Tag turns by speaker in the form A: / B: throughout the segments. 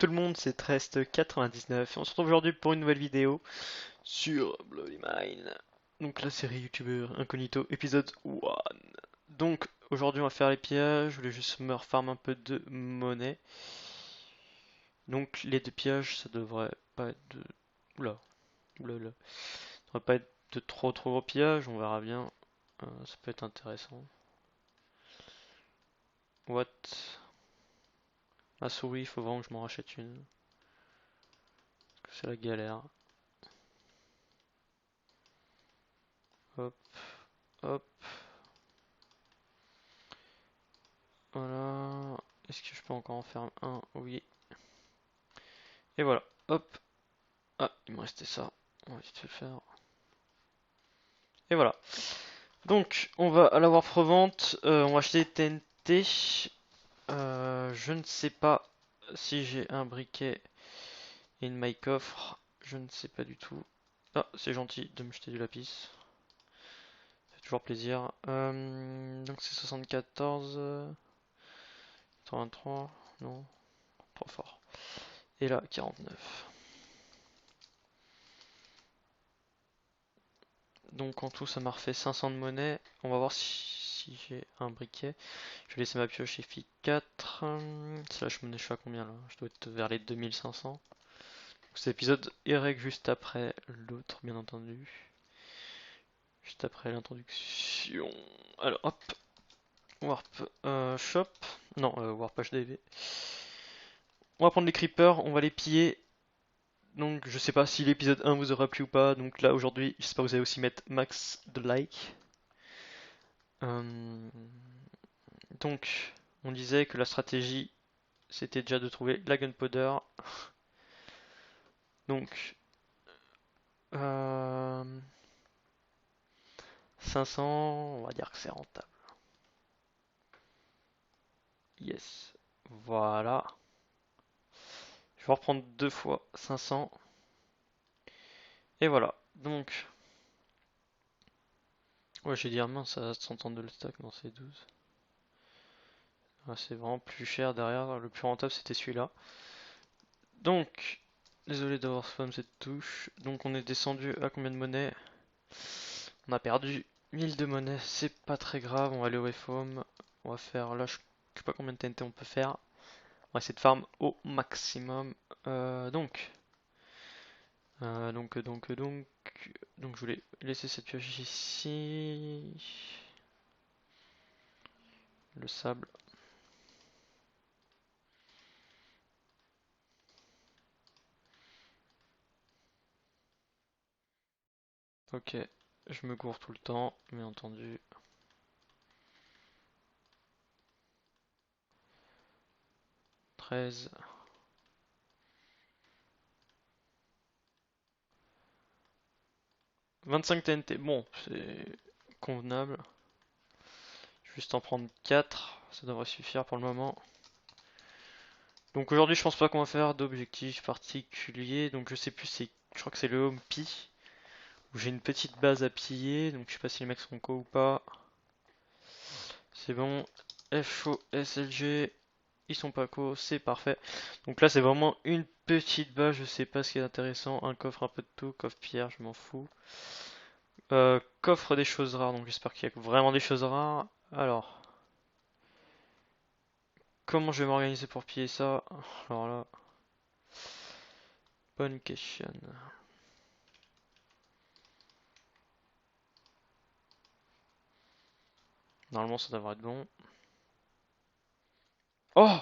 A: tout le monde, c'est Trest99 et on se retrouve aujourd'hui pour une nouvelle vidéo sur Bloody Mine. Donc la série YouTubeur Incognito épisode 1. Donc aujourd'hui on va faire les pillages, je voulais juste me refarm un peu de monnaie. Donc les deux pillages ça devrait pas être de... Oula, oula. Ça devrait pas être de trop gros pillages, on verra bien. Ça peut être intéressant. What? La souris, il faut vraiment que je m'en rachète une. Parce que c'est la galère. Hop, hop. Voilà. Est-ce que je peux encore en faire un? Oui. Et voilà. Hop. Ah, il me restait ça. On va vite le faire. Et voilà. Donc, on va à la Warp revente. On va acheter des TNT. Je ne sais pas si j'ai un briquet in my coffre. Je ne sais pas du tout. Ah, c'est gentil de me jeter du lapis. Ça fait toujours plaisir. Donc c'est 74. 83. Non, trop fort. Et là, 49. Donc en tout, ça m'a refait 500 de monnaie. On va voir si j'ai un briquet. Je vais laisser ma pioche FI4. Slash monnaie, je suis à combien là? Je dois être vers les 2500. Donc cet épisode irait juste après l'autre, bien entendu. Juste après l'introduction. Alors hop, Warp Shop. Non, Warp HDV. On va prendre les creepers, on va les piller. Donc je sais pas si l'épisode 1 vous aura plu ou pas. Donc là aujourd'hui, j'espère que vous allez aussi mettre max de like. Euh, Donc, on disait que la stratégie, c'était déjà de trouver la gunpowder. Donc, euh, 500, on va dire que c'est rentable. Yes. Voilà. Je vais reprendre deux fois 500. Et voilà. Donc, ouais, j'ai dit, ah mince, ça 132 le stack, non, c'est 12. Ah, c'est vraiment plus cher derrière. Le plus rentable, c'était celui-là. Donc, désolé d'avoir spam cette touche. Donc, on est descendu à combien de monnaie? On a perdu 1000 de monnaie, c'est pas très grave, on va aller au reform. On va faire là, je sais pas combien de TNT on peut faire. On va essayer de farm au maximum. Donc, je voulais laisser cette pioche ici. Le sable. Ok, je me gourre tout le temps, bien entendu. 13. 25 TNT, bon, c'est convenable. Je vais juste en prendre 4, ça devrait suffire pour le moment. Donc aujourd'hui, je pense pas qu'on va faire d'objectif particulier. Donc je sais plus, je crois que c'est le Home P où j'ai une petite base à piller. Donc je sais pas si les mecs seront co ou pas. C'est bon. FO, SLG, ils sont pas co, c'est parfait. Donc là, c'est vraiment une petite base. Je sais pas ce qui est intéressant. Un coffre, un peu de tout. Coffre pierre, je m'en fous. Coffre des choses rares. Donc j'espère qu'il y a vraiment des choses rares. Alors, comment je vais m'organiser pour piller ça? Alors là, bonne question. Normalement, ça devrait être bon. Oh!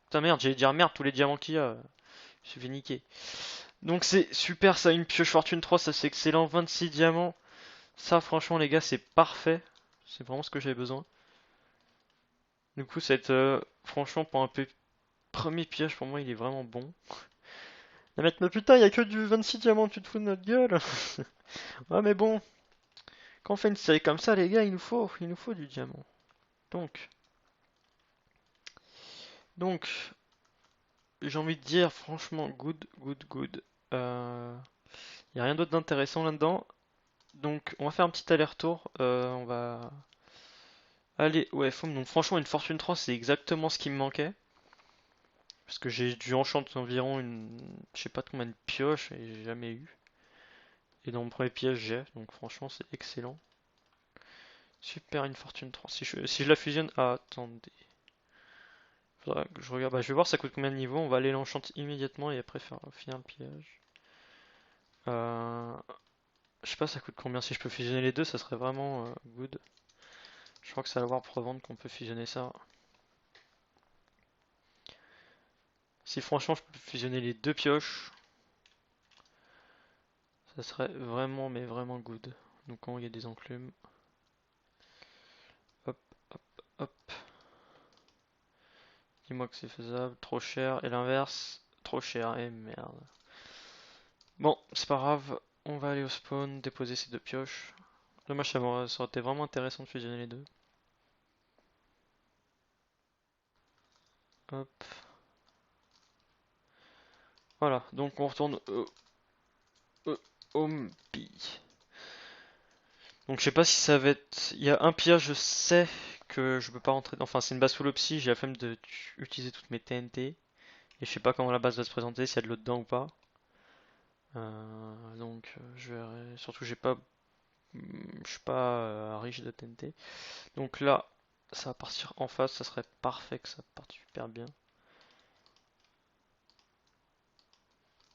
A: Putain merde, j'allais dire merde, tous les diamants qu'il y a. Je suis fait niquer. Donc c'est super ça, une pioche fortune 3, ça c'est excellent. 26 diamants. Ça franchement les gars, c'est parfait. C'est vraiment ce que j'avais besoin. Du coup, cette franchement pour un premier piège pour moi, il est vraiment bon. Les mecs, mais putain, il y a que du 26 diamants, tu te fous de notre gueule. Ouais, mais bon, quand on fait une série comme ça, les gars, il nous faut du diamant. Donc, donc, j'ai envie de dire franchement good, good, good. Il n'y a rien d'autre d'intéressant là-dedans. Donc, on va faire un petit aller-retour. On va aller au FOM. Donc, franchement, une fortune 3, c'est exactement ce qui me manquait. Parce que j'ai dû enchanter environ je sais pas combien de pioches et j'ai jamais eu. Et dans mon premier piège j'ai, donc franchement c'est excellent. Super, une fortune 3. Si je la fusionne, ah, attendez. Faudra que je regarde. Bah, je vais voir ça coûte combien de niveaux. On va aller l'enchanter immédiatement et après faire finir le piège. Euh, je sais pas ça coûte combien. Si je peux fusionner les deux, ça serait vraiment good. Je crois que ça va avoir pour revendre qu'on peut fusionner ça. Si franchement je peux fusionner les deux pioches, ça serait vraiment mais vraiment good. Donc quand il y a des enclumes. Hop, hop, hop. Dis-moi que c'est faisable. Trop cher. Et l'inverse, trop cher. Et merde. Bon, c'est pas grave. On va aller au spawn, déposer ces deux pioches. Dommage, ça aurait été vraiment intéressant de fusionner les deux. Hop. Voilà, donc on retourne au home Pi. Donc je sais pas si ça va être. Il y a un piège, je sais que je peux pas rentrer. Enfin, c'est une base full opsi, j'ai la flemme de utiliser toutes mes TNT. Et je sais pas comment la base va se présenter, s'il y a de l'eau dedans ou pas. Donc je verrai. Surtout j'ai pas. Je suis pas riche de TNT. Donc là, ça va partir en face, ça serait parfait que ça parte super bien.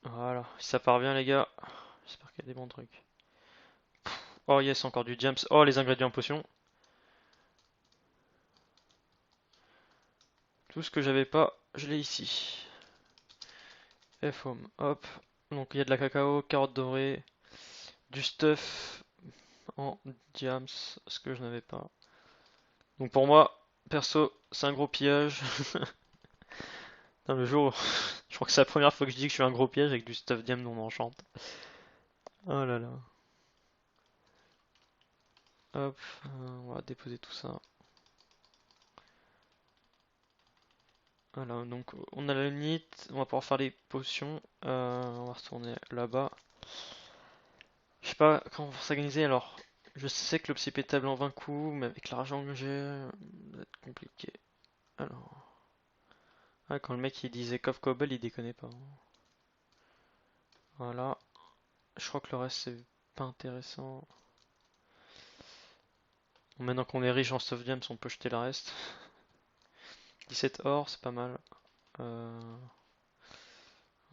A: Voilà, si ça part bien les gars, j'espère qu'il y a des bons trucs. Oh yes, encore du gems. Oh les ingrédients potions. Tout ce que j'avais pas, je l'ai ici. F-home, hop. Donc il y a de la cacao, carottes dorées, du stuff en diams, ce que je n'avais pas. Donc pour moi, perso, c'est un gros pillage. Dans le jour, je crois que c'est la première fois que je dis que je suis un gros piège avec du stuff diam non enchante. Oh là là. Hop, on va déposer tout ça. Voilà, donc on a la limite, on va pouvoir faire les potions. On va retourner là-bas. Je sais pas comment on va s'organiser alors. Je sais que le psy pétable en 20 coups, mais avec l'argent que j'ai, ça va être compliqué. Alors. Ah, quand le mec il disait Coff Cobble, il déconnait pas, hein. Voilà. Je crois que le reste c'est pas intéressant. Bon, maintenant qu'on est riche en stuff gems, on peut jeter le reste. 17 or, c'est pas mal. Euh,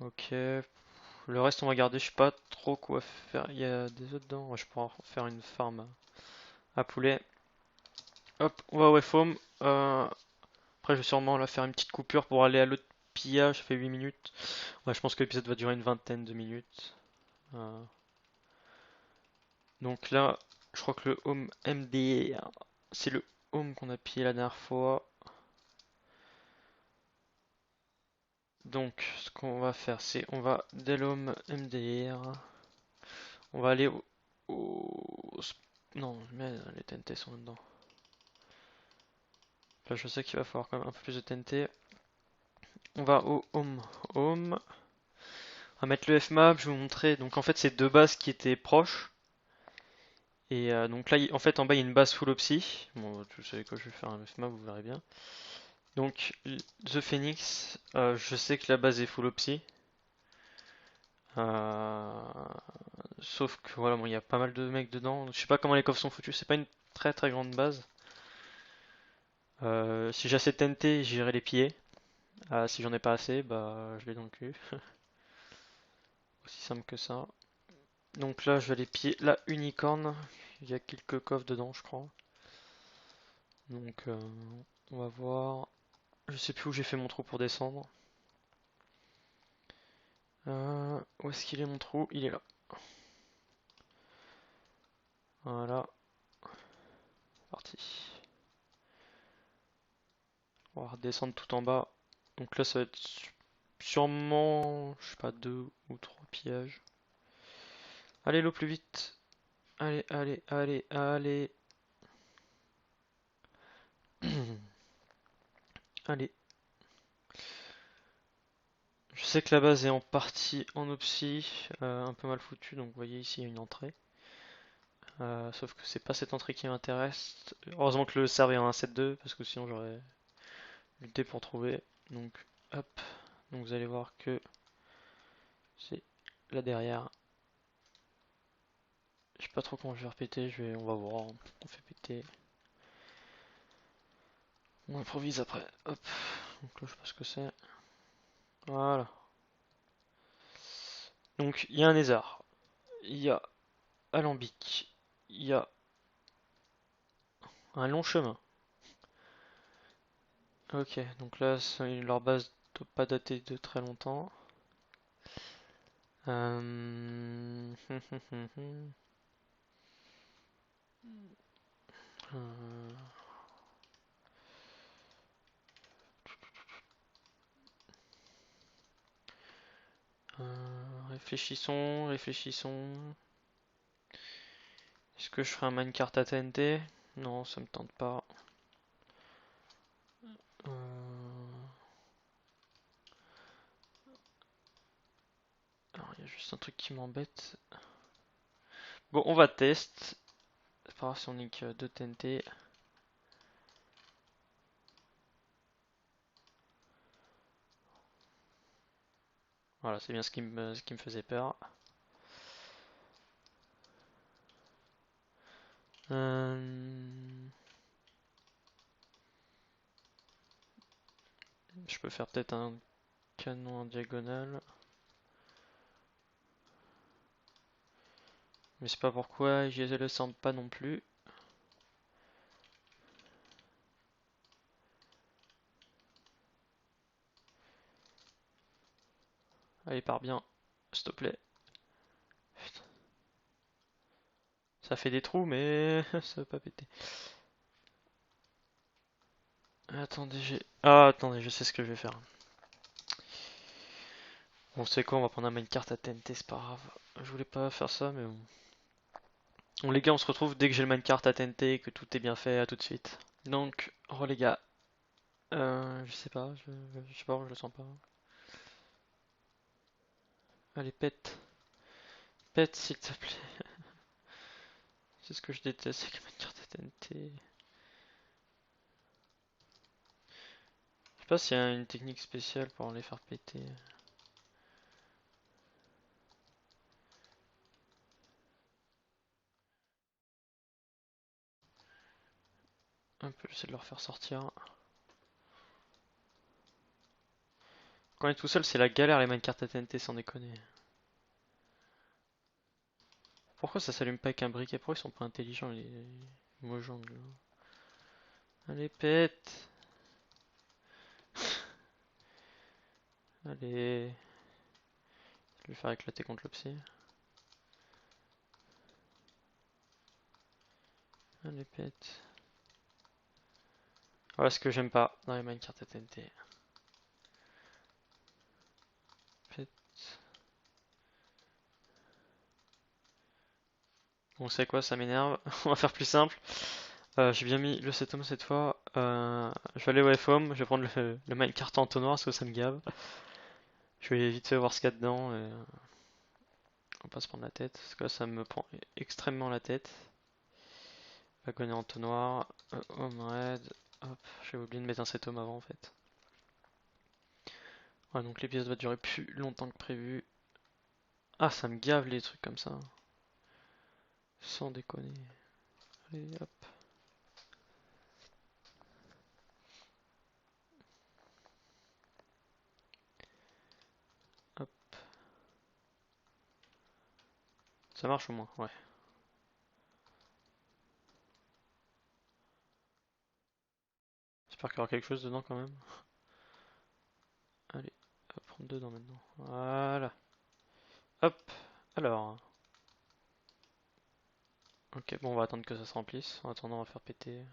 A: Ok. Le reste on va garder, je sais pas trop quoi faire. Il y a des œufs dedans. Ouais, je pourrais faire une farm à poulet. Hop, on va au F-home. Après, je vais sûrement là faire une petite coupure pour aller à l'autre pillage. Ça fait 8 minutes. Ouais, je pense que l'épisode va durer une vingtaine de minutes. Euh, donc là, je crois que le home MDR, c'est le home qu'on a pillé la dernière fois. Donc, ce qu'on va faire, c'est on va dès l'home MDR. On va aller non, mais les TNT sont dedans. Là, je sais qu'il va falloir quand même un peu plus de TNT. On va au home. On va mettre le Fmap, je vais vous montrer. Donc en fait, c'est deux bases qui étaient proches. Et donc là, en fait, en bas, il y a une base full opsi. Bon, vous savez quoi, je vais faire un Fmap, vous verrez bien. Donc, The Phoenix, je sais que la base est full opsi. Euh, Sauf que voilà, bon, il y a pas mal de mecs dedans. Je sais pas comment les coffres sont foutus. C'est pas une très très grande base. Si j'ai assez de TNT, j'irai les piller. Si j'en ai pas assez, bah je vais dans le cul. Aussi simple que ça. Donc là, je vais aller piller la unicorne. Il y a quelques coffres dedans, je crois. Donc on va voir. Je sais plus où j'ai fait mon trou pour descendre. Où est-ce qu'il est mon trou? Il est là. Voilà, parti. On va redescendre tout en bas. Donc là, ça va être sûrement, je sais pas, deux ou trois pillages. Allez, l'eau plus vite. Allez, allez, allez, allez. Allez. Je sais que la base est en partie en opsi, un peu mal foutue, donc vous voyez ici il y a une entrée. Sauf que c'est pas cette entrée qui m'intéresse. Heureusement que le serveur est en 1.7.2, parce que sinon j'aurais lutté pour trouver. Donc hop. Donc vous allez voir que c'est là derrière. Je sais pas trop comment je vais repéter, on va voir. On fait péter. On improvise après. Hop. Donc là je sais pas ce que c'est. Voilà. Donc il y a un lézard. Il y a alambic. Il y a un long chemin. Ok, donc là leur base ne doit pas dater de très longtemps. Euh... Réfléchissons, réfléchissons. Est-ce que je ferai un minecart à TNT? Non, ça me tente pas. Alors, il y a juste un truc qui m'embête. Bon, on va test. C'est pas grave si on nique 2 TNT. Voilà, c'est bien ce qui me faisait peur. Je peux faire peut-être un canon en diagonale. Mais c'est pas pourquoi je le sens pas non plus. Allez, pars bien, s'il te plaît. Putain. Ça fait des trous, mais ça veut pas péter. Attendez, attendez, je sais ce que je vais faire. Bon, c'est quoi, on va prendre un minecart à TNT, c'est pas grave. Je voulais pas faire ça, mais bon. Bon, les gars, on se retrouve dès que j'ai le minecart à TNT et que tout est bien fait, à tout de suite. Donc, oh les gars, je sais pas, je sais pas, je le sens pas. Allez, pète, pète s'il te plaît. C'est ce que je déteste, c'est que les minecart à TNT. Je sais pas s'il y a une technique spéciale pour les faire péter. Un peu, j'essaie de leur faire sortir. Quand on est tout seul, c'est la galère les minecarts à TNT sans déconner. Pourquoi ça s'allume pas avec un briquet? Pourquoi ils sont pas intelligents les Mojang là? Allez, pète! Allez, je vais le faire éclater contre le psy. Allez, pète. Voilà ce que j'aime pas dans les minecarts à TNT. Pète. Bon, c'est quoi, ça m'énerve. On va faire plus simple. J'ai bien mis le setum cette fois. Je vais aller au FOM, je vais prendre le minecart en entonnoir parce que ça me gave. Je vais vite fait voir ce qu'il y a dedans. On va pas se prendre la tête parce que là ça me prend extrêmement la tête. Wagon et entonnoir. Home raid. Hop, j'ai oublié de mettre un setum avant en fait. Ouais, donc l'épisode va durer plus longtemps que prévu. Ah, ça me gave les trucs comme ça. Sans déconner. Allez, hop. Hop. Ça marche au moins, ouais. J'espère qu'il y aura quelque chose dedans quand même. Allez, on va prendre dedans maintenant. Voilà. Hop. Alors. Ok, bon, on va attendre que ça se remplisse. En attendant, on va faire péter.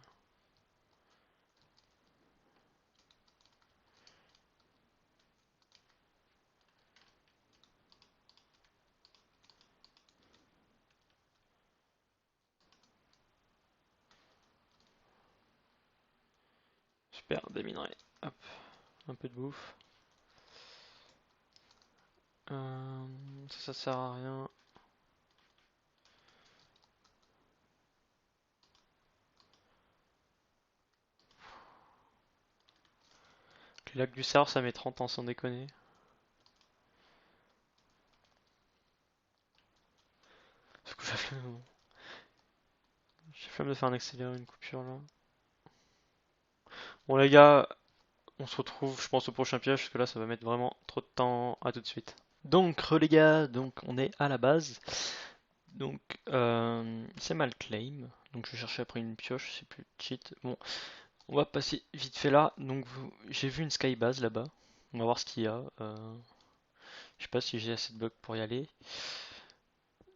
A: Super, des minerais. Hop. Un peu de bouffe. Ça sert à rien. Le lac du Sar, ça met 30 ans sans déconner. J'ai flemme de faire un accéléré, une coupure là. Bon les gars, on se retrouve je pense au prochain piège parce que là ça va mettre vraiment trop de temps. À tout de suite. Donc les gars, donc on est à la base. Donc c'est mal claim. Donc je vais chercher après une pioche, c'est plus cheat. Bon, on va passer vite fait là. Donc j'ai vu une skybase là-bas. On va voir ce qu'il y a. Je sais pas si j'ai assez de blocs pour y aller.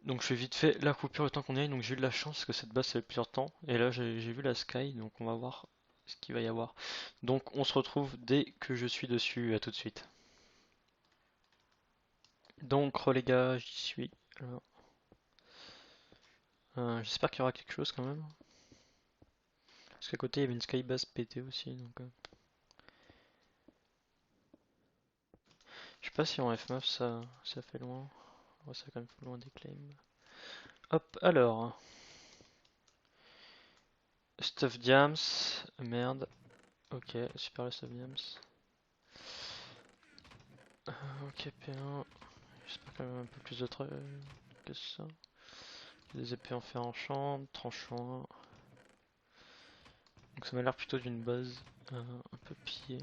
A: Donc je fais vite fait la coupure le temps qu'on y aille. Donc j'ai eu de la chance parce que cette base c'est plusieurs temps. Et là j'ai vu la sky. Donc on va voir ce qu'il va y avoir. Donc on se retrouve dès que je suis dessus. À tout de suite. Donc les gars, j'y suis. Alors, j'espère qu'il y aura quelque chose quand même. Parce qu'à côté il y avait une skybase pétée aussi. Donc, je sais pas si en F9 ça fait loin. Ouais, ça quand même fait loin des claims. Hop, alors. Stuff Diams. Merde. Ok, super le Stuff Diams. Ok, P1. J'espère quand même un peu plus de trucs que ça. Des épées en fer enchant, tranchant. Donc ça m'a l'air plutôt d'une base un peu pillée.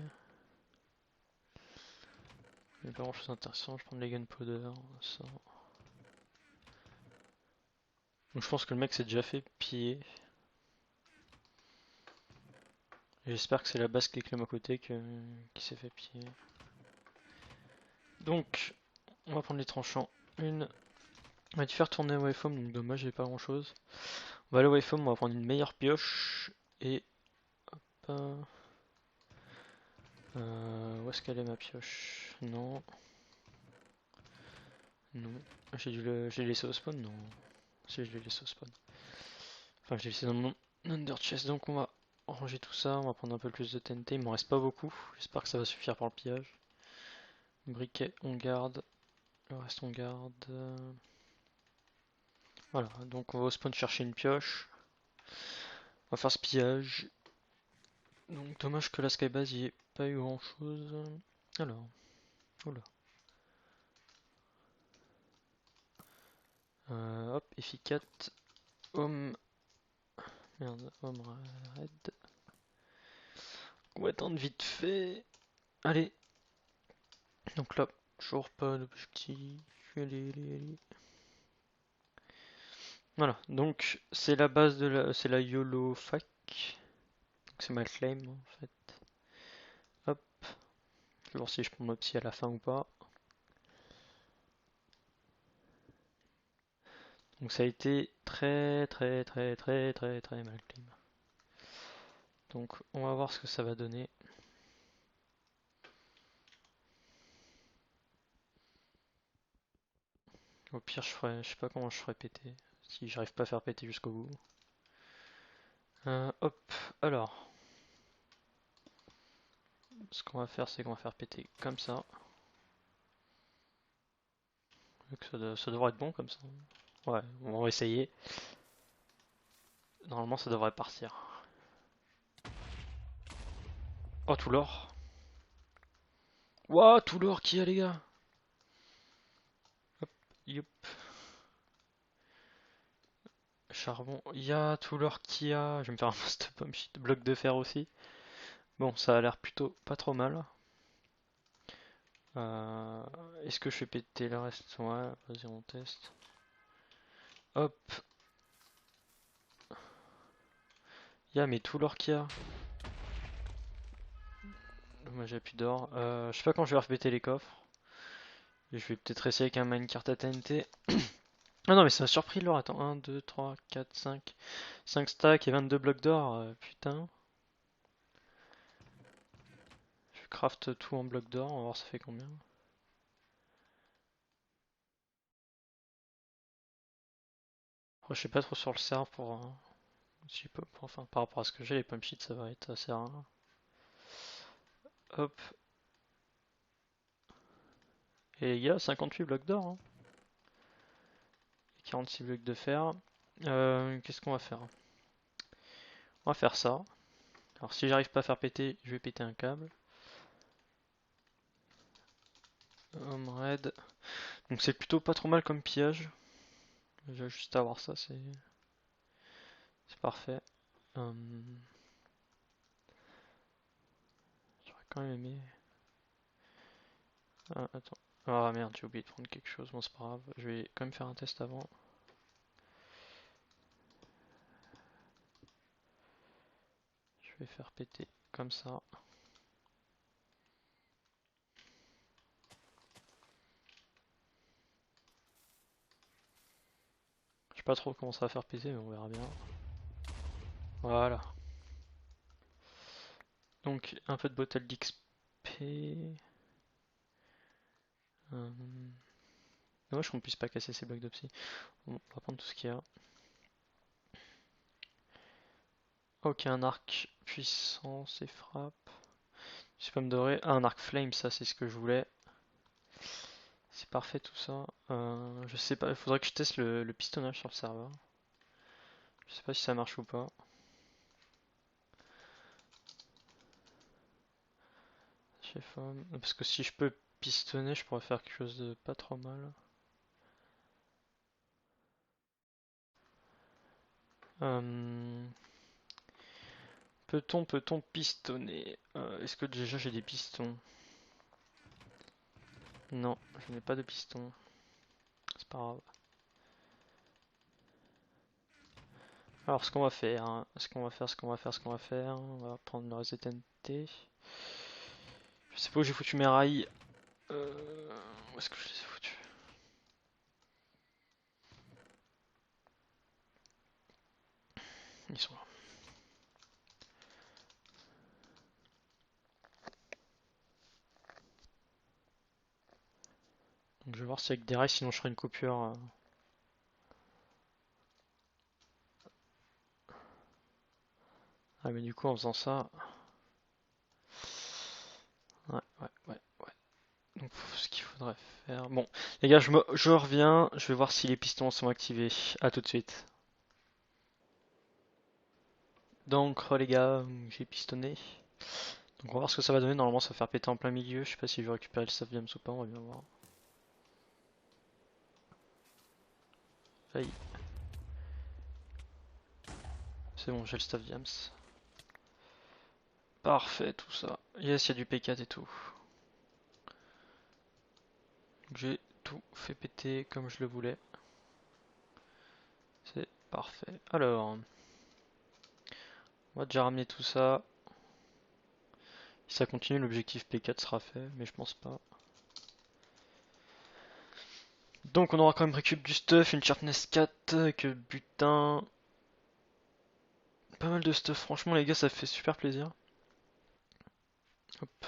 A: Il n'y a pas grand chose d'intéressant, je vais prendre les gunpowder, ça. Donc je pense que le mec s'est déjà fait piller. J'espère que c'est la base qui est claim à côté qui s'est fait piller. Donc, on va prendre les tranchants. Une. On va te faire tourner waveform, donc dommage, j'ai pas grand chose. On va aller waveform, on va prendre une meilleure pioche. Et. Hop. Où est-ce qu'elle est ma pioche? Non. Non. J'ai laissé au spawn? Non. Si, je l'ai laissé au spawn. Enfin, je l'ai laissé dans mon under chest, donc on va ranger tout ça. On va prendre un peu plus de TNT. Il m'en reste pas beaucoup. J'espère que ça va suffire pour le pillage. Briquet, on garde. Le reste, on garde. Voilà, donc on va au spawn chercher une pioche. On va faire ce pillage. Donc, dommage que la skybase, il n'y ait pas eu grand chose. Alors, oula. Hop, F4. Home. Merde, home red. On va attendre vite fait. Allez. Donc là, toujours pas d'objectif. Allez, allez, allez. Voilà, donc c'est la base de c'est la YOLO fac. Donc c'est ma claim en fait. Hop. Je vais voir si je prends ma psy à la fin ou pas. Donc ça a été très très très très très très mal claim. Donc on va voir ce que ça va donner. Au pire je sais pas comment je ferai péter. Si j'arrive pas à faire péter jusqu'au bout. Hop, alors. Ce qu'on va faire c'est qu'on va faire péter comme ça. Ça devrait être bon comme ça. Ouais, on va essayer. Normalement ça devrait partir. Oh tout l'or. Ouah, tout l'or qu'il y a les gars. Hop, youp. Charbon, il y a tout l'or qu'il y a. Je vais me faire un post pomme shit, bloc de fer aussi. Bon, ça a l'air plutôt pas trop mal. Euh, Est-ce que je fais péter le reste? Ouais, vas-y, on teste. Hop. Il y a mais tout l'or qu'il y a. Moi j'ai plus d'or. Je sais pas quand je vais repéter les coffres. Et je vais peut-être essayer avec un minecart à TNT. Ah non, mais ça m'a surpris l'or. Attends, 1, 2, 3, 4, 5. 5 stacks et 22 blocs d'or. Putain. Je craft tout en blocs d'or. On va voir ça fait combien. Après, je sais pas trop sur le serve pour. Enfin, par rapport à ce que j'ai, les pump sheets, ça va être assez rare. Hop. Et les gars, 58 blocs d'or. Hein. Et 46 blocs de fer. Qu'est-ce qu'on va faire? On va faire ça. Alors si j'arrive pas à faire péter, je vais péter un câble. Home raid. Donc c'est plutôt pas trop mal comme pillage. J'ai juste à avoir ça, c'est parfait. J'aurais quand même aimé. Ah, attends. Ah merde, j'ai oublié de prendre quelque chose. Bon, c'est pas grave. Je vais quand même faire un test avant. Je vais faire péter comme ça. Je sais pas trop comment ça va faire péter, mais on verra bien. Voilà. Donc, un peu de bottle d'XP. Dommage qu'on puisse pas casser ces blocs de psy. Bon, on va prendre tout ce qu'il y a. Ok, un arc puissant, c'est frappe. Spam doré. Ah, un arc flame, ça c'est ce que je voulais. C'est parfait tout ça. Je sais pas, il faudrait que je teste le pistonnage sur le serveur. Je sais pas si ça marche ou pas. Chef homme. Parce que si je peux pistonner, je pourrais faire quelque chose de pas trop mal. Peut-on pistonner? Est-ce que déjà j'ai des pistons? Non, je n'ai pas de piston. C'est pas grave. Alors ce qu'on va faire, hein, ce qu'on va faire, on va prendre le reste TNT. Je sais pas où j'ai foutu mes rails. Où est-ce que je les ai foutus? Ils sont là. Donc je vais voir si avec des rails, sinon je ferai une coupure. Ah mais du coup en faisant ça... Ouais. Donc ce qu'il faudrait faire... Bon, les gars, je reviens, je vais voir si les pistons sont activés. À tout de suite. Donc les gars, j'ai pistonné. Donc on va voir ce que ça va donner. Normalement ça va faire péter en plein milieu. Je sais pas si je vais récupérer le staff diams ou pas, on va bien voir. Aïe. C'est bon, j'ai le staff diams. Parfait tout ça. Yes, il y a du P4 et tout. J'ai tout fait péter comme je le voulais. C'est parfait. Alors, on va déjà ramener tout ça. Si ça continue, l'objectif P4 sera fait, mais je pense pas. Donc on aura quand même récup du stuff, une sharpness 4 avec butin. Pas mal de stuff, franchement les gars, ça fait super plaisir. Hop.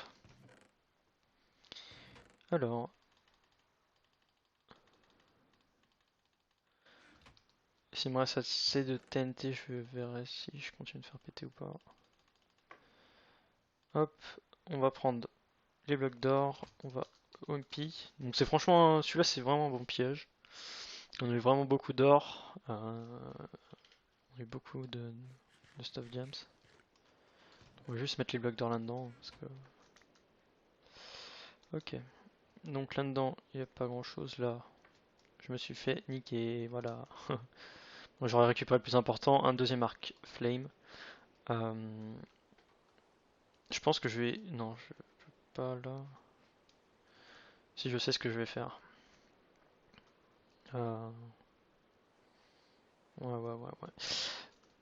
A: Alors. S'il me reste assez de TNT, je verrai si je continue de faire péter ou pas. Hop, on va prendre les blocs d'or, on va OMP. Donc c'est franchement, celui-là c'est vraiment un bon piège. On a eu vraiment beaucoup d'or, on a eu beaucoup de stuff diams. On va juste mettre les blocs d'or là-dedans, parce que... Ok, donc là-dedans, il n'y a pas grand-chose là. Je me suis fait niquer, voilà. Bon, j'aurais récupéré le plus important, un deuxième arc flame. Je pense que je vais... Non, je peux pas là. Si je sais ce que je vais faire. Ouais.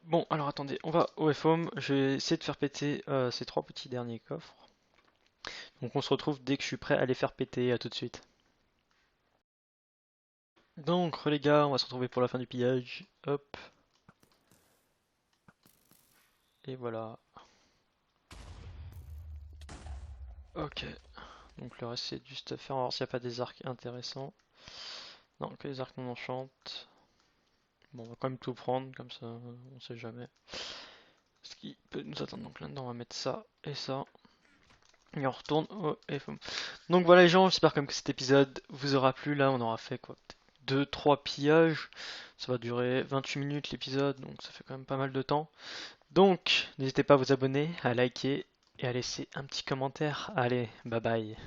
A: Bon, alors attendez, on va au FOM. Je vais essayer de faire péter ces trois petits derniers coffres. Donc on se retrouve dès que je suis prêt à les faire péter. À tout de suite. Donc les gars, on va se retrouver pour la fin du pillage. Hop. Et voilà. Ok. Donc le reste c'est du stuff. On va voir s'il n'y a pas des arcs intéressants. Non, que les arcs non enchantent. Bon, on va quand même tout prendre, comme ça on sait jamais. Ce qui peut nous attendre. Donc là-dedans on va mettre ça et ça. Et on retourne au FOM. Donc voilà les gens, j'espère comme que cet épisode vous aura plu. Là on aura fait quoi, 2-3 pillages. Ça va durer 28 minutes l'épisode, donc ça fait quand même pas mal de temps. Donc n'hésitez pas à vous abonner, à liker et à laisser un petit commentaire. Allez, bye bye.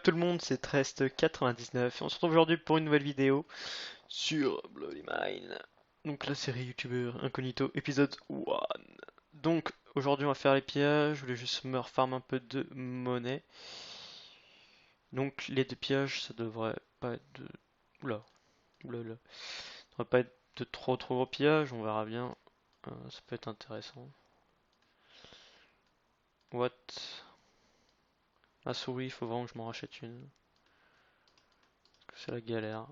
A: tout le monde, c'est Trest99 et on se retrouve aujourd'hui pour une nouvelle vidéo sur Bloody Mine. Donc la série YouTubeur Incognito épisode 1. Donc aujourd'hui on va faire les pillages, je voulais juste me refarm un peu de monnaie. Donc les deux pillages ça devrait pas être de... Oula, oula, ça devrait pas être de trop gros pillages, on verra bien. Ça peut être intéressant. What? La souris, il faut vraiment que je m'en rachète une. C'est la galère.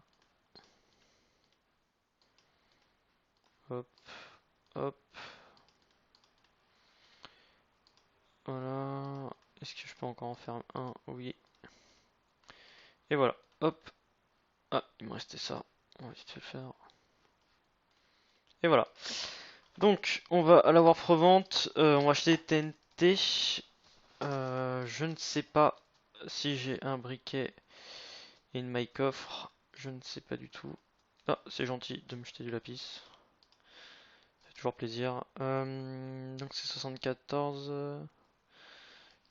A: Hop, hop. Voilà. Est-ce que je peux encore en faire un? Oui. Et voilà. Hop. Ah, il me restait ça. On va vite le faire. Et voilà. Donc, on va à la Warp-Revente. On va acheter des TNT. Je ne sais pas si j'ai un briquet in my coffre. Je ne sais pas du tout. Ah, c'est gentil de me jeter du lapis. Ça fait toujours plaisir. Donc c'est 74.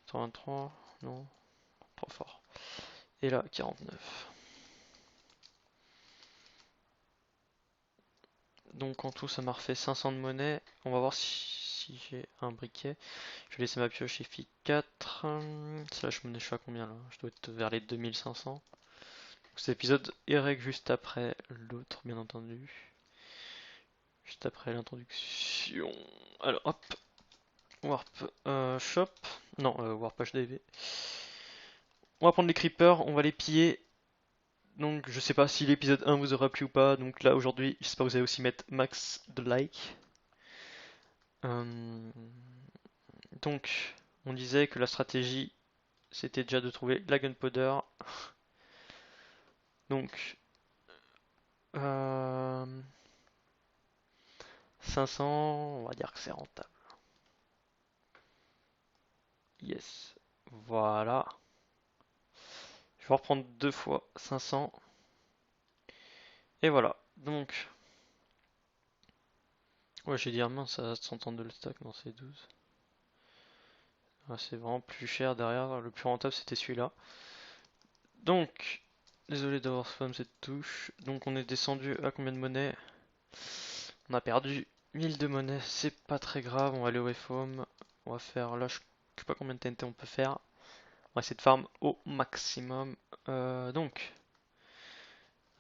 A: 83. Non. Trop fort. Et là, 49. Donc en tout, ça m'a refait 500 de monnaie. On va voir si j'ai un briquet. Je vais laisser ma pioche chez FI4. Ça, je suis à combien là? Je dois être vers les 2500. Cet épisode est règle juste après l'autre, bien entendu. Juste après l'introduction. Alors hop. Warp shop. Non, Warp HDV. On va prendre les creepers, on va les piller. Donc je sais pas si l'épisode 1 vous aura plu ou pas. Donc là aujourd'hui, j'espère que vous allez aussi mettre max de like. Euh, Donc, on disait que la stratégie, c'était déjà de trouver la gunpowder. Donc, euh, 500, on va dire que c'est rentable. Yes, voilà. Je vais reprendre deux fois 500. Et voilà. Donc, ouais, j'ai dit, ah mince, ça va 130 de le stock, non, c'est 12. Ah, c'est vraiment plus cher derrière. Le plus rentable, c'était celui-là. Donc, désolé d'avoir spam cette touche. Donc, on est descendu à combien de monnaie? On a perdu 1000 de monnaie, c'est pas très grave, on va aller au reform. On va faire, là je sais pas combien de TNT on peut faire. On va essayer de farm au maximum. Donc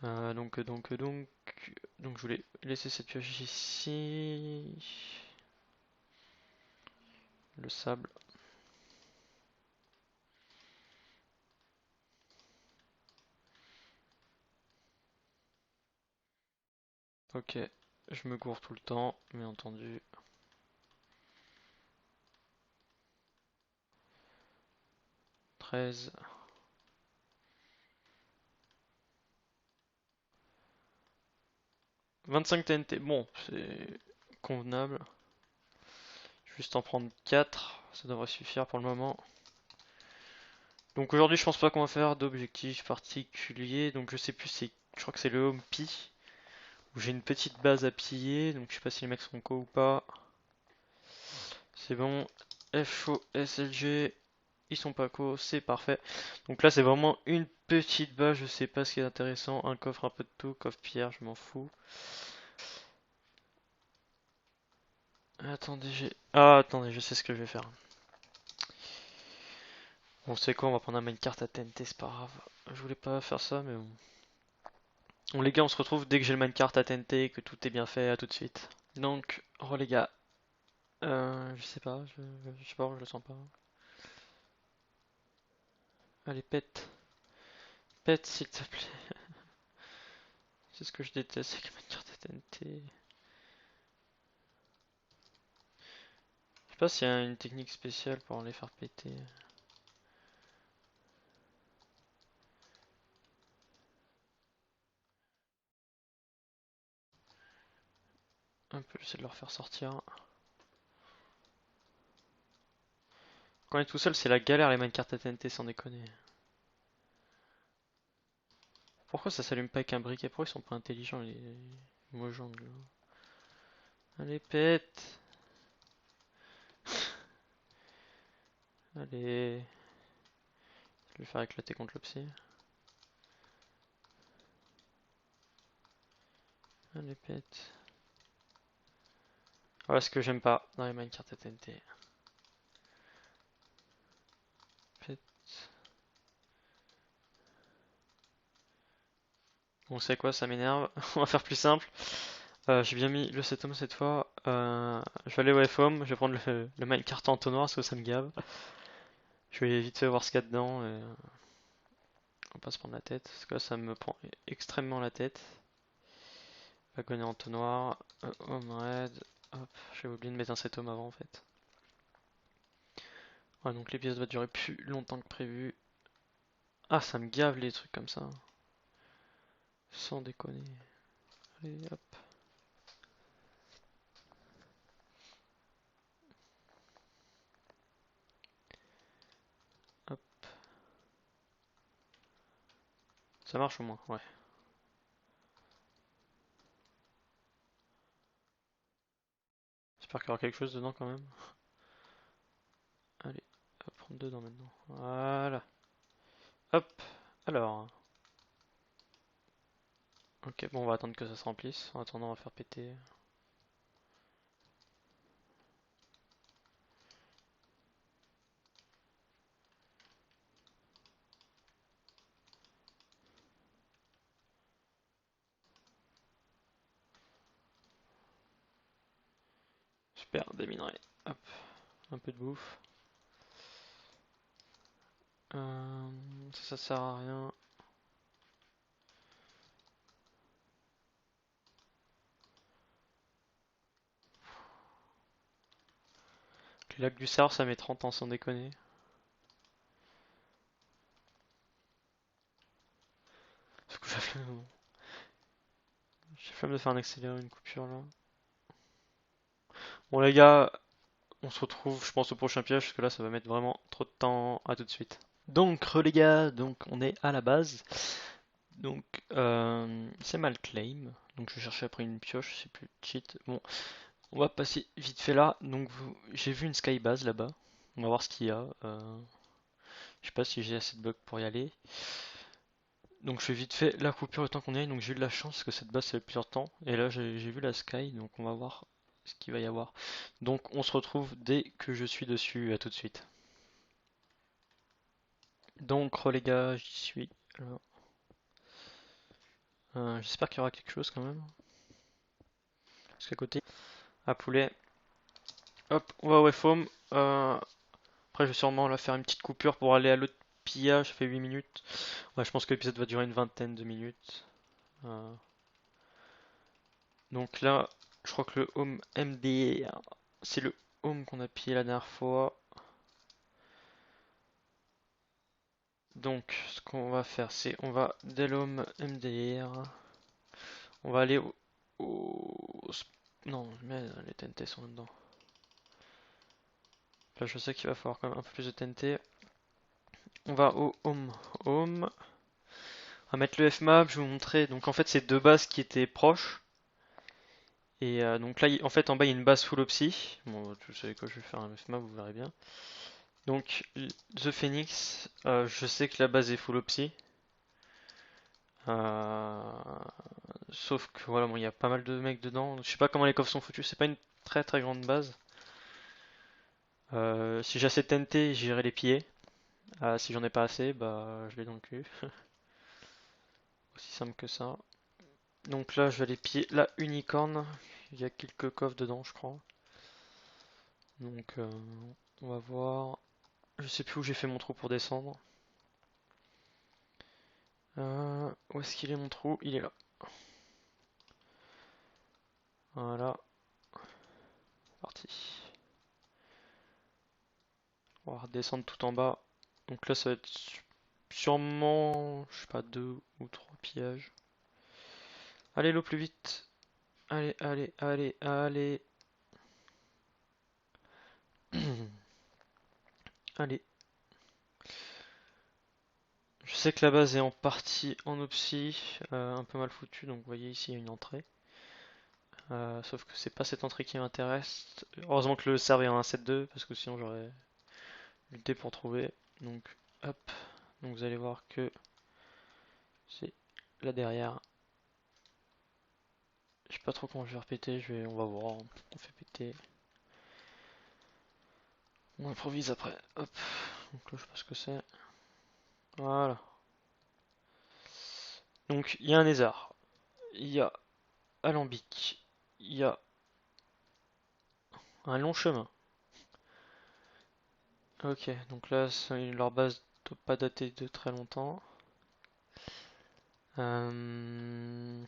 A: je voulais laisser cette pioche ici. Le sable. Ok, je me gourre tout le temps, bien entendu. 13. 25 TNT, bon, c'est convenable. Je vais juste en prendre 4, ça devrait suffire pour le moment. Donc aujourd'hui, je pense pas qu'on va faire d'objectif particulier. Donc je sais plus, je crois que c'est le Home P où j'ai une petite base à piller. Donc je sais pas si les mecs sont co ou pas. C'est bon. FO, SLG, ils sont pas co, c'est parfait. Donc là, c'est vraiment une petite base. Je sais pas ce qui est intéressant. Un coffre, un peu de tout, coffre pierre, je m'en fous. Attendez, attendez, je sais ce que je vais faire. Bon, c'est quoi, on va prendre un minecart à TNT, c'est pas grave. Je voulais pas faire ça, mais bon. Bon les gars, on se retrouve dès que j'ai le minecart à TNT et que tout est bien fait, à tout de suite. Donc, oh les gars, je sais pas, je sais pas, je le sens pas. Allez, pète, pète s'il te plaît. C'est ce que je déteste avec les minecart à TNT. Je sais pas s'il y a une technique spéciale pour les faire péter. Un peu, j'essaie de leur faire sortir. Quand on est tout seul, c'est la galère les minecarts à TNT, sans déconner. Pourquoi ça s'allume pas avec un briquet? Pourquoi ils sont pas intelligents les mojang là? Allez, pète! Allez. vais le faire éclater contre le psy. Allez, pète. Voilà ce que j'aime pas dans les minecart TNT. Pète. Bon, c'est quoi, ça m'énerve. On va faire plus simple. J'ai bien mis le setum cette fois. Je vais aller au FOM, je vais prendre le minecart en entonnoir parce que ça me gave. Je vais vite fait voir ce qu'il y a dedans et on va pas se prendre la tête parce que là, ça me prend extrêmement la tête. Wagon et entonnoir, home raid. Hop, j'ai oublié de mettre un setum avant en fait. Ouais, donc l'épisode va durer plus longtemps que prévu. Ah, ça me gave les trucs comme ça. Sans déconner. Allez, hop. Hop. Ça marche au moins, ouais. J'espère qu'il y aura quelque chose dedans quand même. Allez, on va prendre dedans maintenant. Voilà. Hop. Alors. Ok, bon, on va attendre que ça se remplisse. En attendant, on va faire péter. Super, des minerais. Hop. Un peu de bouffe. Ça sert à rien. Le lac du Sar, ça met 30 ans sans déconner. Parce que j'ai flemme de faire un accéléré, une coupure là. Bon les gars, on se retrouve je pense au prochain piège parce que là ça va mettre vraiment trop de temps. À tout de suite. Donc les gars, donc on est à la base. Donc c'est mal claim. Donc je cherchais après une pioche, c'est plus cheat. Bon, on va passer vite fait là. Donc j'ai vu une skybase là-bas. On va voir ce qu'il y a. Je sais pas si j'ai assez de bugs pour y aller. Donc je fais vite fait la coupure le temps qu'on y aille. Donc j'ai eu de la chance parce que cette base ça fait plusieurs temps. Et là j'ai vu la sky. Donc on va voir ce qu'il va y avoir. Donc on se retrouve dès que je suis dessus. À tout de suite. Donc les gars, j'y suis. Alors, j'espère qu'il y aura quelque chose quand même. Parce qu'à côté, à poulet. Hop, on va au FOM. Après, je vais sûrement là faire une petite coupure pour aller à l'autre pillage. Ça fait 8 minutes. Ouais, je pense que l'épisode va durer une vingtaine de minutes. Euh, donc là, je crois que le home MDR, c'est le home qu'on a pillé la dernière fois. Donc, ce qu'on va faire, c'est on va dès l'home MDR. On va aller non, mais les TNT sont là-dedans. Là, je sais qu'il va falloir quand même un peu plus de TNT. On va au home. Home. On va mettre le Fmap, je vais vous montrer. Donc en fait, c'est deux bases qui étaient proches. Et donc là, en fait, en bas, il y a une base full opsy. Bon, vous savez quoi, je vais faire un Fmap, vous verrez bien. Donc, The Phoenix, je sais que la base est full opsy. Euh, Sauf que voilà, bon, il y a pas mal de mecs dedans. Donc, je sais pas comment les coffres sont foutus. C'est pas une très très grande base. Si j'ai assez de TNT, j'irai les piller. Si j'en ai pas assez, bah je vais dans le cul. Aussi simple que ça. Donc là, je vais aller piller la unicorn. Il y a quelques coffres dedans, je crois. Donc, on va voir. Je sais plus où j'ai fait mon trou pour descendre. Où est-ce qu'il est mon trou? Il est là. Voilà. Parti. On va redescendre tout en bas. Donc là, ça va être sûrement, je sais pas, 2 ou 3 pillages. Allez, l'eau plus vite. Allez, allez, allez, allez. Allez. Je sais que la base est en partie en opsie, un peu mal foutue, donc vous voyez ici il y a une entrée. Sauf que c'est pas cette entrée qui m'intéresse. Heureusement que le serveur est en 1.7.2 parce que sinon j'aurais lutté pour trouver. Donc hop. Donc vous allez voir que c'est là derrière. Je sais pas trop comment je vais repéter, on va voir. On fait péter. On improvise après. Hop. Donc là je sais pas ce que c'est. Voilà. Donc il y a un lézard. Il y a alambic. Il y a un long chemin. Ok, donc là leur base ne doit pas dater de très longtemps. Euh...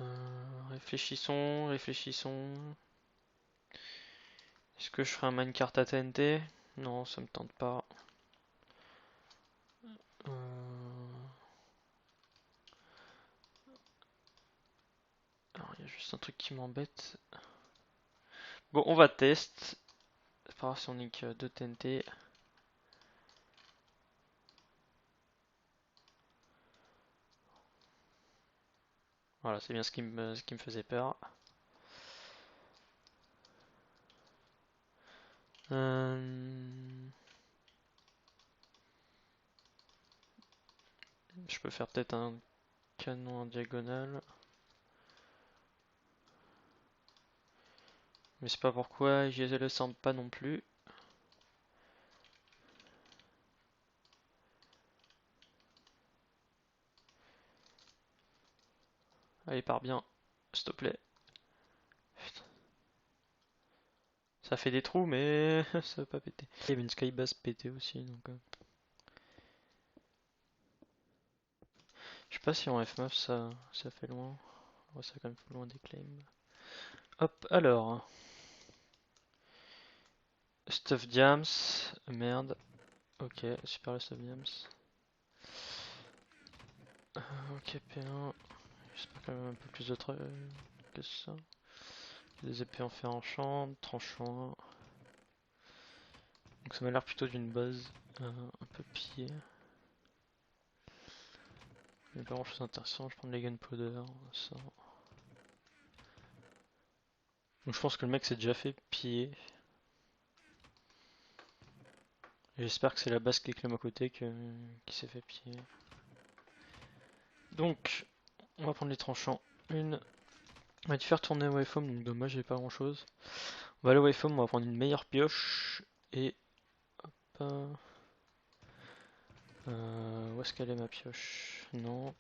A: Euh, réfléchissons, réfléchissons. Est-ce que je ferai un minecart à TNT? Non, ça me tente pas. Alors, il y a juste un truc qui m'embête. Bon, on va test. C'est pas grave si on nique 2 TNT. Voilà, c'est bien ce qui me faisait peur. Je peux faire peut-être un canon en diagonale. Mais c'est pas pourquoi je le sens pas non plus. Allez, pars bien, s'il te plaît. Putain. Ça fait des trous, mais ça va pas péter. Il y avait une skybase pétée aussi, donc. Je sais pas si en FMAF ça fait loin. Ouais, ça quand même fait loin des claims. Hop, alors. Stuff Diams. Merde. Ok, super le Stuff Diams. Ok, P1. J'espère quand même un peu plus de trucs que ça. Des épées en fer enchant, tranchant. Donc ça m'a l'air plutôt d'une base un peu pillée. Mais pas grand chose d'intéressant, je prends les gunpowder, ça. Donc je pense que le mec s'est déjà fait piller. J'espère que c'est la base qui est clame à côté qui s'est fait piller. Donc, on va prendre les tranchants. Une. On va te faire tourner Waveform, donc dommage, j'ai pas grand chose. On va aller au Waveform, on va prendre une meilleure pioche. Et. Hop. Où est-ce qu'elle est ma pioche? Non.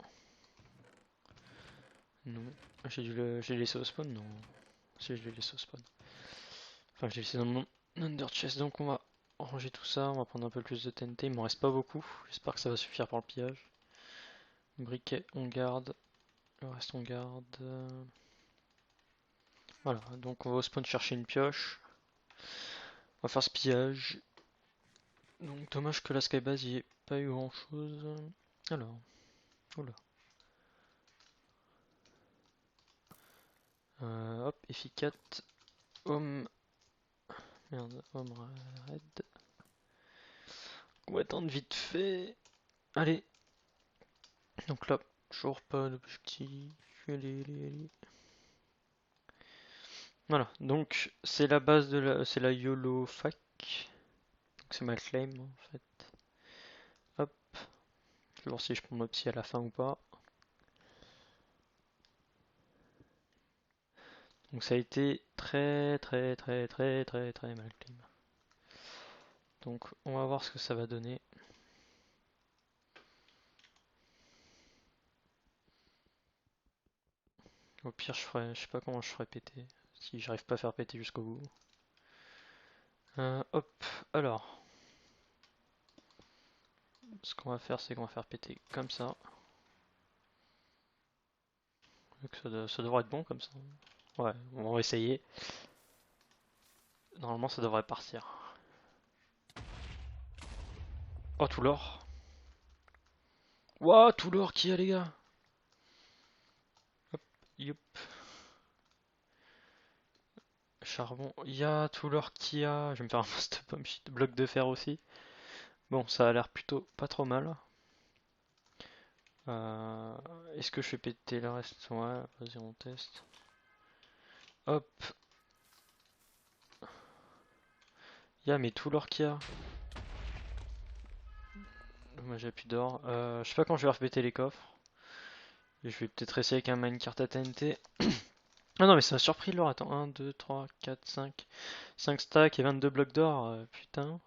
A: Non. J'ai laissé au spawn? Non. Si, je l'ai laissé au spawn. Enfin, je l'ai laissé dans mon under chest, donc on va ranger tout ça. On va prendre un peu plus de TNT. Il m'en reste pas beaucoup. J'espère que ça va suffire pour le pillage. Briquet, on garde. Le reste, on garde. Voilà, donc on va au spawn chercher une pioche. On va faire ce pillage. Donc dommage que la skybase y ait pas eu grand chose. Alors, oula. Hop, F4. Home. Merde, home red. On va attendre vite fait. Allez. Donc là, toujours pas d'objectif. Allez, allez, allez. Voilà, donc c'est la base de c'est la YOLO fac. C'est ma claim en fait. Hop. Je vais voir si je prends mon psy à la fin ou pas. Donc ça a été très très très très très très mal claim. Donc on va voir ce que ça va donner. Au pire je sais pas comment je ferai péter. Si j'arrive pas à faire péter jusqu'au bout. Hop, alors. Ce qu'on va faire c'est qu'on va faire péter comme ça. Ça devrait être bon comme ça. Ouais, on va essayer. Normalement ça devrait partir. Oh tout l'or. Wouah, tout l'or qu'il y a les gars. Hop, youp. Charbon, il y a tout l'or qu'il y a. Je vais me faire un post bomb sheet, bloc de fer aussi. Bon, ça a l'air plutôt pas trop mal. Est-ce que je fais péter le reste? Ouais, vas-y, on teste. Hop. Mais tout l'or qu'il y a. Moi j'ai plus d'or. Je sais pas quand je vais repéter les coffres. Et je vais peut-être essayer avec un minecart à TNT. Ah non mais ça m'a surpris l'or. Attends, 1, 2, 3, 4, 5. 5 stacks et 22 blocs d'or. Putain.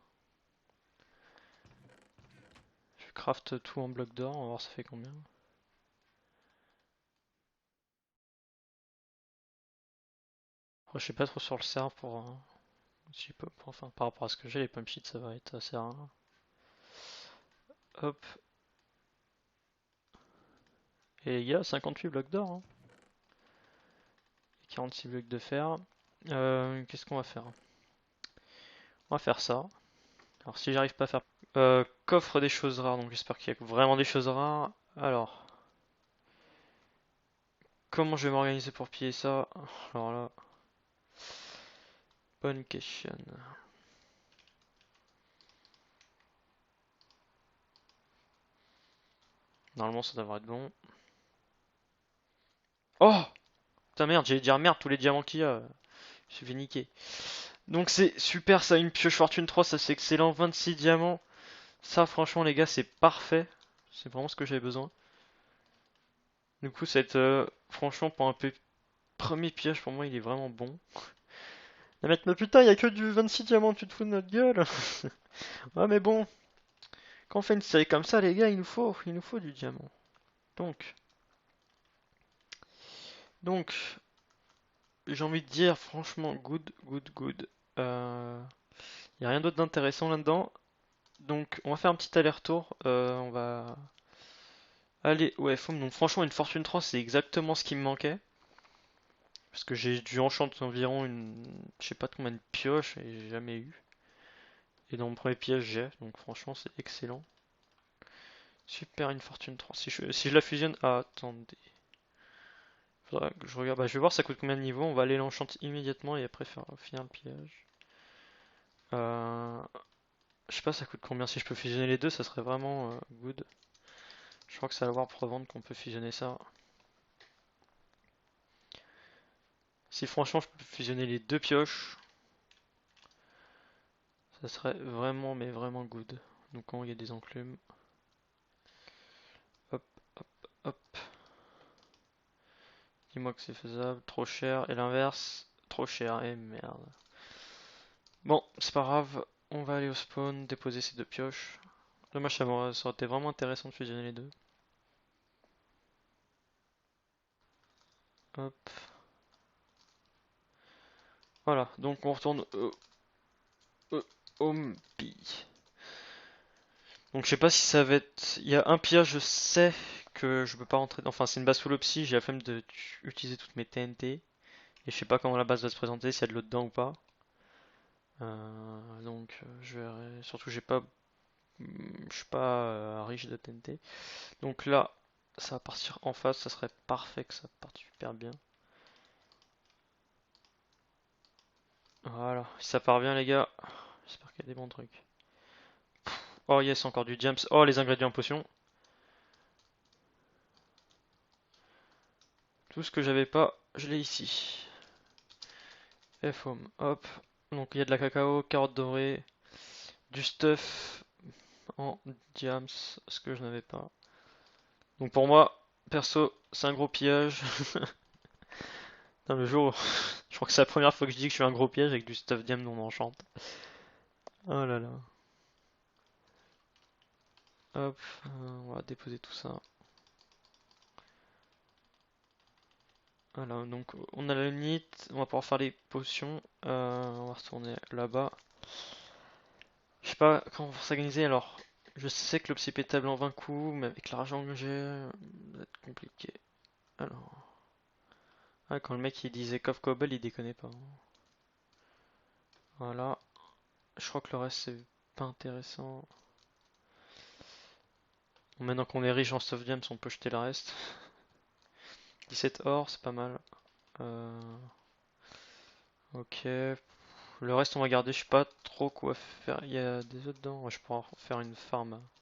A: Je craft tout en blocs d'or. On va voir ça fait combien. Oh, je sais pas trop sur le serve pour... enfin, par rapport à ce que j'ai, les pump sheets ça va être assez rare. Hop. Et les gars, 58 blocs d'or. Hein. Et 46 blocs de fer. Qu'est-ce qu'on va faire? On va faire ça. Alors si j'arrive pas à faire... coffre des choses rares, donc j'espère qu'il y a vraiment des choses rares. Alors, comment je vais m'organiser pour piller ça? Alors là, bonne question. Normalement ça devrait être bon. Oh! Putain merde, j'allais dire merde, tous les diamants qu'il y a. Je suis fait niquer. Donc c'est super ça, une pioche fortune 3, ça c'est excellent. 26 diamants. Ça franchement les gars, c'est parfait. C'est vraiment ce que j'avais besoin. Du coup, franchement, pour un premier pillage, pour moi, il est vraiment bon. Les mecs, mais putain, il y a que du 26 diamants, tu te fous de notre gueule. Ouais, mais bon, quand on fait une série comme ça, les gars, il nous faut du diamant. Donc, donc, j'ai envie de dire, franchement, good, good, good. Il y a rien d'autre d'intéressant là-dedans. Donc, on va faire un petit aller-retour. On va aller au FOM. Donc, franchement, une fortune 3, c'est exactement ce qui me manquait. Parce que j'ai dû enchanter environ je sais pas combien de pioches et j'ai jamais eu. Et dans mon premier piège, j'ai. Donc, franchement, c'est excellent. Super, une fortune 3. Si je la fusionne. Ah, attendez. Faudra que je regarde. Bah, je vais voir ça coûte combien de niveaux. On va aller l'enchanter immédiatement et après finir le piège. Euh, je sais pas ça coûte combien. Si je peux fusionner les deux, ça serait vraiment good. Je crois que ça va avoir pour revendre qu'on peut fusionner ça. Si franchement je peux fusionner les deux pioches, ça serait vraiment mais vraiment good. Donc quand il y a des enclumes. Hop, hop, hop. Dis-moi que c'est faisable. Trop cher. Et l'inverse, trop cher. Et merde. Bon, c'est pas grave. On va aller au spawn, déposer ces deux pioches. Dommage, ça aurait été vraiment intéressant de fusionner les deux. Hop. Voilà, donc on retourne au MPI. Donc je sais pas si ça va être... Il y a un pillage, je sais que je peux pas rentrer... Enfin c'est une base full opsi, j'ai la flemme d'utiliser toutes mes TNT. Et je sais pas comment la base va se présenter, s'il y a de l'eau dedans ou pas. Donc je verrai. Surtout je suis pas riche de TNT. Donc là, ça va partir en face, ça serait parfait que ça parte super bien. Voilà, si ça part bien les gars, j'espère qu'il y a des bons trucs. Oh yes, encore du gems. Oh les ingrédients potions. Tout ce que j'avais pas, je l'ai ici. F-home, hop. Donc il y a de la cacao, carottes dorées, du stuff en diams, ce que je n'avais pas. Donc pour moi, perso, c'est un gros pillage. Dans le jour, je crois que c'est la première fois que je dis que je suis un gros piège avec du stuff diam non enchante. Oh là là. Hop, on va déposer tout ça. Voilà, donc on a la limite, on va pouvoir faire les potions. On va retourner là-bas. Je sais pas comment on va s'organiser alors. Je sais que l'obsidian est table en 20 coups, mais avec l'argent que j'ai, ça va être compliqué. Alors. Ah, quand le mec il disait Coff Cobble, il déconnait pas. Voilà. Je crois que le reste c'est pas intéressant. Bon, maintenant qu'on est riche en stuff gems, on peut jeter le reste. 17 or, c'est pas mal. Euh, Ok. Le reste on va garder, je sais pas trop quoi faire. Il y a des œufs dedans. Ouais, je pourrais faire une farm.